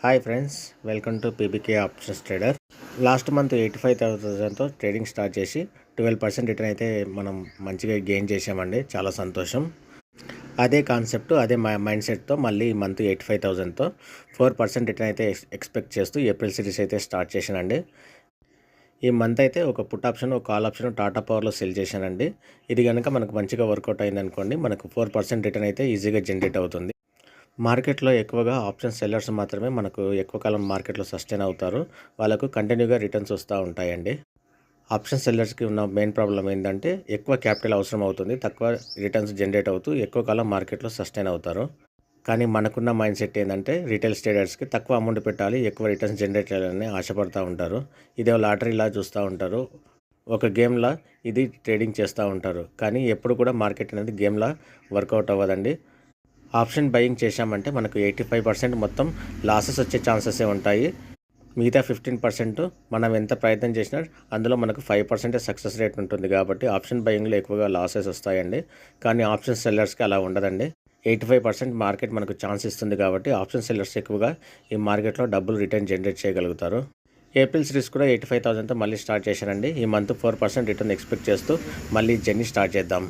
Hi friends, welcome to PBK options trader. Last month 85,000తో trading start చేసి 12% return అయితే మనం మంచిగా గెయిన్ చేసామండి. చాలా సంతోషం. అదే కాన్సెప్ట్, అదే మైండ్ సెట్తో మళ్ళీ ఈ మంత్ 85,000తో 4% రిటర్న్ అయితే ఎక్స్పెక్ట్ చేస్తూ ఏప్రిల్ సిరీస్ అయితే స్టార్ట్ చేశానండి. ఈ మంత్ అయితే ఒక పుట్ ఆప్షన్, ఒక కాల్ ఆప్షన్ టాటా పవర్లో సెల్ చేశానండి. ఇది కనుక మనకు మంచిగా వర్కౌట్ అయిందనుకోండి, మనకు 4% రిటర్న్ అయితే ఈజీగా జనరేట్ అవుతుంది. మార్కెట్లో ఎక్కువగా ఆప్షన్ సెల్లర్స్ మాత్రమే మనకు ఎక్కువ కాలం మార్కెట్లో సస్టైన్ అవుతారు. వాళ్ళకు కంటిన్యూగా రిటర్న్స్ వస్తూ ఉంటాయండి. ఆప్షన్ సెల్లర్స్కి ఉన్న మెయిన్ ప్రాబ్లం ఏంటంటే ఎక్కువ క్యాపిటల్ అవసరం అవుతుంది, తక్కువ రిటర్న్స్ జనరేట్ అవుతూ ఎక్కువ కాలం మార్కెట్లో సస్టైన్ అవుతారు. కానీ మనకున్న మైండ్ సెట్ ఏంటంటే రిటైల్ ట్రేడర్స్కి తక్కువ అమౌంట్ పెట్టాలి, ఎక్కువ రిటర్న్స్ జనరేట్ చేయాలని ఆశపడుతూ ఉంటారు. ఇదే లాటరీలా చూస్తూ ఉంటారు. ఒక గేమ్లా ఇది ట్రేడింగ్ చేస్తూ ఉంటారు. కానీ ఎప్పుడు కూడా మార్కెట్ అనేది గేమ్లా వర్కౌట్ అవ్వదండి. ఆప్షన్ బయింగ్ చేశామంటే మనకు 85% మొత్తం లాసెస్ వచ్చే ఛాన్సెసే ఉంటాయి. మిగతా 15% మనం ఎంత ప్రయత్నం చేసినా అందులో మనకు 5% సక్సెస్ రేట్ ఉంటుంది. కాబట్టి ఆప్షన్ బయింగ్లో ఎక్కువగా లాసెస్ వస్తాయండి. కానీ ఆప్షన్ సెల్లర్స్కి అలా ఉండదండి. 85% మార్కెట్ మనకు ఛాన్స్ ఇస్తుంది కాబట్టి ఆప్షన్ సెల్లర్స్ ఎక్కువగా ఈ మార్కెట్లో డబ్బులు రిటర్న్ జనరేట్ చేయగలుగుతారు. ఏప్రిల్ సిరీస్ కూడా 85,000తో మళ్ళీ స్టార్ట్ చేశానండి. ఈ మంత్ 4% రిటర్న్ ఎక్స్పెక్ట్ చేస్తూ మళ్ళీ జర్నీ స్టార్ట్ చేద్దాం.